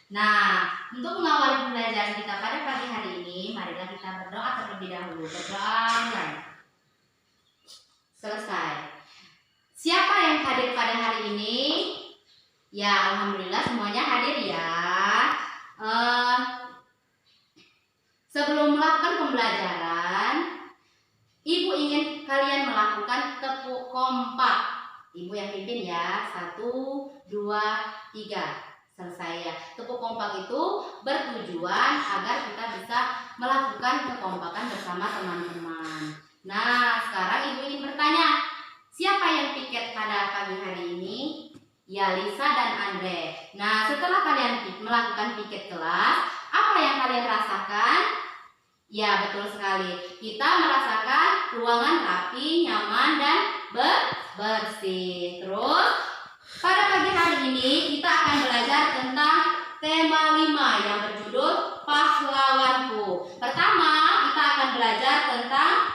Nah, untuk mengawali pembelajaran kita pada pagi hari ini, marilah kita berdoa terlebih dahulu. Berdoa mulai. Selesai. Siapa yang hadir pada hari ini? Ya, alhamdulillah semuanya hadir ya. Sebelum melakukan pembelajaran, Ibu ingin kalian melakukan tepuk kompak. Ibu yang pimpin ya. 1, 2, 3. Selesai ya. Tepuk kompak itu bertujuan agar kita bisa melakukan kekompakan bersama teman-teman. Nah, sekarang Ibu ingin bertanya, siapa yang piket pada pagi hari ini? Ya, Lisa dan Andre. Nah, setelah kalian melakukan piket kelas, apa yang kalian rasakan? Ya, betul sekali. Kita merasakan ruangan rapi, nyaman, dan bersih. Terus, pada pagi hari ini kita akan belajar tentang tema 5 yang berjudul Pahlawanku. Pertama, kita akan belajar tentang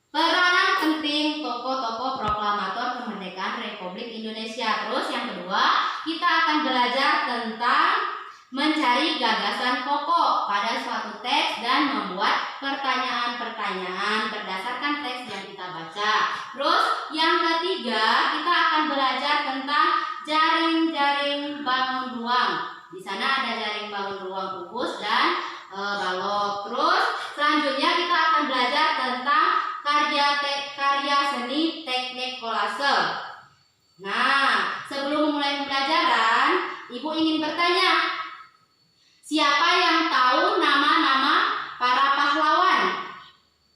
peranan penting tokoh-tokoh proklamator kemerdekaan Republik Indonesia. Terus yang kedua, kita akan belajar tentang mencari gagasan pokok pada suatu teks dan membuat pertanyaan-pertanyaan berdasarkan teks yang kita baca. Terus yang ketiga, kita akan belajar tentang jaring-jaring bangun ruang. Di sana ada jaring bangun ruang kubus dan balok. Terus selanjutnya kita akan belajar tentang karya seni teknik kolase. Nah, sebelum memulai pembelajaran, Ibu ingin bertanya, siapa yang tahu nama-nama para pahlawan?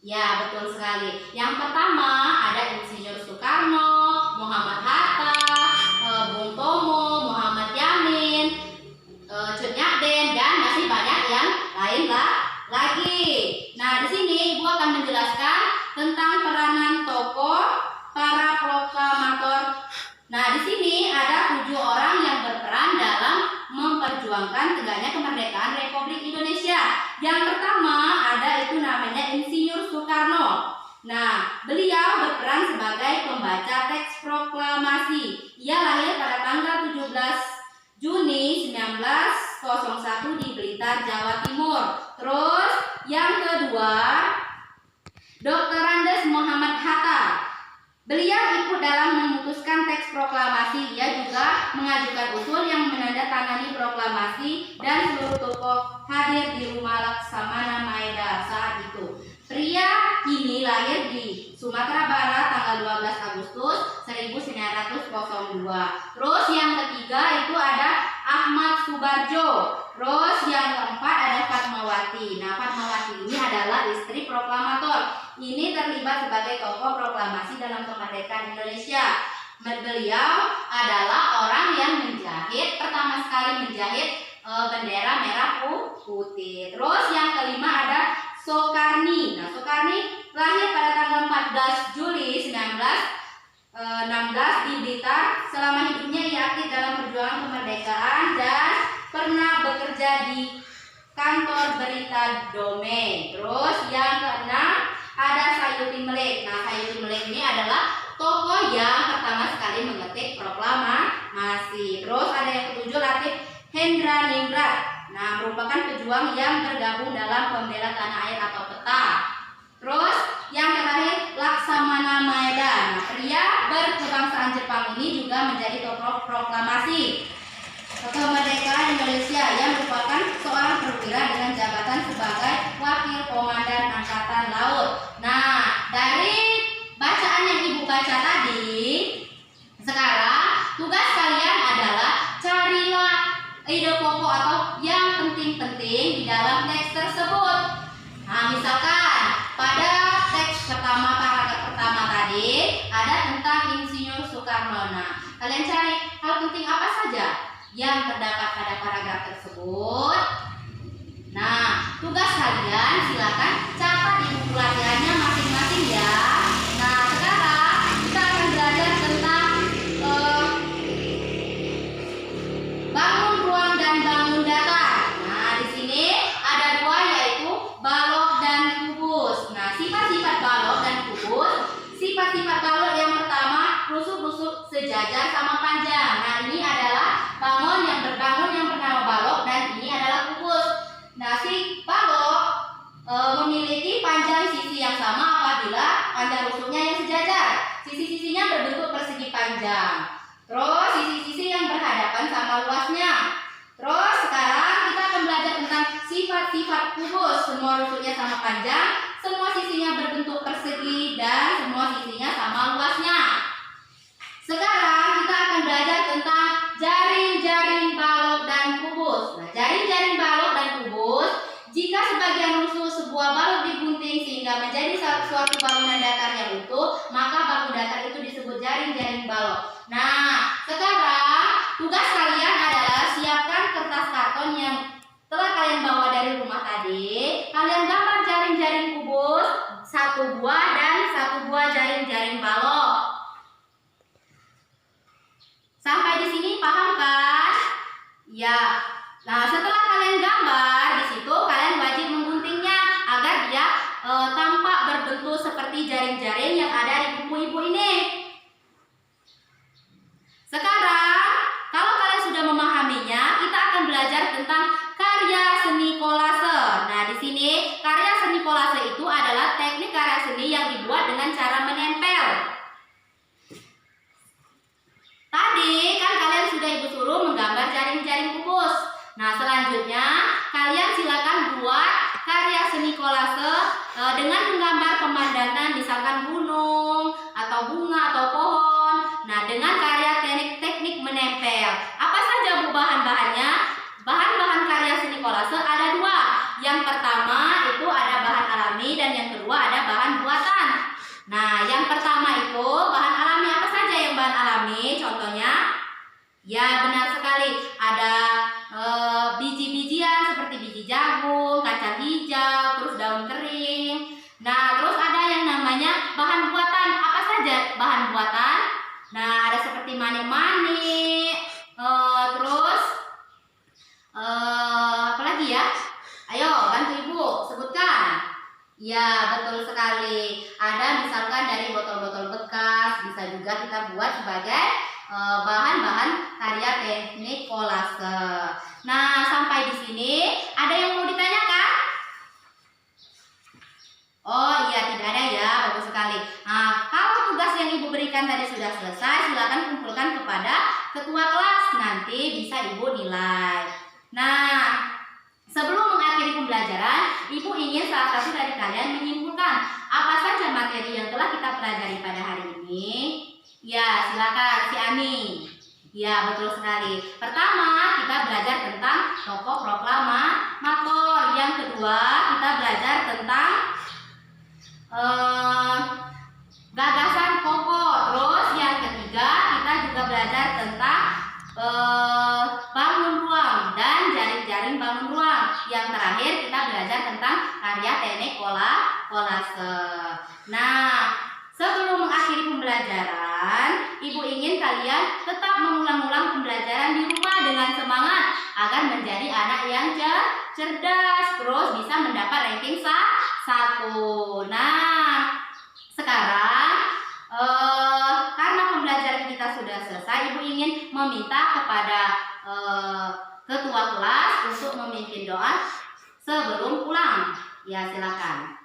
Ya, betul sekali. Yang pertama ada Insinyur Soekarno, Muhammad Hatta, Bung Tomo, Muhammad Yamin, Cut Nyak, dan masih banyak yang lain lagi. Nah, di sini Ibu akan menjelaskan tentang peranan tokoh para proklamator. Nah, di sini ada 7 orang yang berperan dalam memperjuangkan tegaknya kemerdekaan Republik Indonesia. Yang pertama ada itu namanya Insinyur Soekarno. Nah, beliau berperan sebagai pembaca teks proklamasi. Ia lahir pada tanggal 17 Juni 1901 di Blitar, Jawa Timur. Terus yang kedua, Dr. Andes Muhammad Hatta. Beliau ikut dalam memutuskan teks proklamasi. Ia juga mengajukan usul yang menandatangani proklamasi dan seluruh tokoh hadir di rumah Laksamana Maeda saat itu. Pria ini lahir di Sumatera Barat tanggal 12 Agustus 1902. Terus yang ketiga itu ada Ahmad Subarjo. Terus yang keempat ada Fatmawati. Nah, Fatmawati ini adalah istri proklamator. Ini terlibat sebagai tokoh proklamasi dalam kemerdekaan Indonesia. Beliau adalah orang yang pertama sekali menjahit bendera merah putih. Terus yang kelima ada Soekarni. Nah, Soekarni lahir pada tanggal 14 Juli 1916 di Blitar. Selama hidupnya ia aktif dalam perjuangan kemerdekaan dan pernah bekerja di kantor berita Dome. Terus yang keenam ada Sayuti Melik. Nah, Sayuti Melik ini adalah tokoh yang pertama sekali mengetik proklamasi. Terus ada yang ketujuh Latif Hendraningrat. Nah, merupakan pejuang yang tergabung dalam pembela tanah air atau PETA. Terus yang terakhir Laksamana Maeda. Nah, pria berkebangsaan Jepang ini juga menjadi tokoh proklamasi kemerdekaan Indonesia yang merupakan seorang perwira dengan jabatan sebagai Wakil Komandan Angkatan Laut. Nah, dari bacaan yang Ibu baca tadi, sekarang tugas kalian adalah carilah ide pokok atau yang penting-penting di dalam teks tersebut. Nah, misalkan pada teks pertama, paragraf pertama tadi ada tentang Insinyur Soekarno. Nah, kalian cari hal penting apa saja yang terdapat pada paragraf tersebut. Nah, tugas kalian silakan catat di buku latihannya masing-masing ya. Nah, sekarang kita akan belajar tentang bangun ruang dan bangun datar. Nah, di sini ada 2 yaitu balok dan kubus. Nah, sifat-sifat balok dan kubus. Sifat-sifat balok yang pertama rusuk-rusuk sejajar sama panjang. Nah, ini adalah bangun yang bernama balok. panjang. Terus sisi-sisi yang berhadapan sama luasnya. Terus sekarang kita akan belajar tentang sifat-sifat kubus. Semua rusuknya sama panjang, semua sisinya berbentuk persegi, dan semua sisinya sama luasnya. Sekarang kita akan belajar tentang jaring-jaring balok dan kubus. Nah, jaring-jaring balok dan kubus, jika sebagian rusuk sebuah balok digunting sehingga menjadi suatu bangunan datar yang utuh, maka baku datar itu disebut jaring-jaring balok. Nah, sekarang tugas kalian adalah siapkan kertas karton yang telah kalian bawa dari rumah tadi. Kalian gambar jaring-jaring kubus, satu buah dan satu buah jaring-jaring balok. Sampai di sini paham kan? Ya. Nah, setelah kalian gambar di situ, kalian wajib mengguntingnya agar dia tampak berbentuk seperti jaring-jaring yang ada di buku ibu ini. Sekarang, kalau kalian sudah memahaminya, kita akan belajar tentang karya seni kolase. Nah, di sini karya seni kolase itu adalah teknik karya seni yang dibuat dengan cara menempel. Tadi kan kalian sudah ibu suruh menggambar jaring-jaring kubus. Nah, selanjutnya kalian silakan buat karya seni kolase dengan menggambar pemandangan, misalkan gunung atau bunga atau pohon. Nah, dengan karya teknik menempel. Apa saja bu bahan-bahannya? Bahan-bahan karya seni kolase ada dua. Yang pertama itu ada bahan alami dan yang kedua ada bahan buatan. Nah, yang pertama itu bahan alami. Apa saja yang bahan alami? Contohnya, ya benar sekali, ada biji-bijian seperti biji jagung, kacang hijau, terus daun kering. Nah, terus ada yang namanya bahan buatan. Apa saja bahan buatan? Nah, ada seperti manik-manik, terus apa lagi ya? Ayo bantu ibu sebutkan. Ya, betul sekali. Ada misalkan dari botol-botol bekas, bisa juga kita buat sebagai bahan-bahan karya teknik kolase. Nah, sampai di sini ada yang mau ditanyakan? Oh iya, tidak ada ya, bagus sekali. Nah, kalau tugas yang ibu berikan tadi sudah selesai, silakan kumpulkan kepada ketua kelas. Nanti bisa ibu nilai. Nah, sebelum mengakhiri pembelajaran, ibu ingin salah satu dari kalian menyimpulkan apa saja materi yang telah kita pelajari pada hari ini. Ya, silakan si Ani. Ya, betul sekali. Pertama, kita belajar tentang tokoh proklamator. Yang kedua, kita belajar tentang gagasan pokok. Terus yang ketiga, kita juga belajar tentang bangun ruang dan jaring-jaring bangun ruang. Yang terakhir kita belajar tentang karya teknik kolase. Nah, sebelum mengakhiri pembelajaran, ibu ingin kalian tetap mengulang-ulang pembelajaran di rumah dengan semangat agar menjadi anak yang cerdas, terus bisa mendapat ranking 1. Nah, sekarang karena pembelajaran kita sudah selesai, ibu ingin meminta kepada ketua kelas untuk memimpin doa sebelum pulang. Ya, silakan.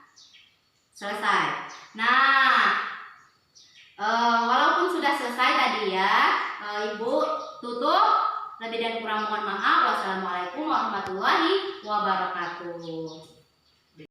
Selesai. Nah, walaupun sudah selesai tadi ya, ibu tutup. Lebih dan kurang mohon maaf. Wassalamualaikum warahmatullahi wabarakatuh.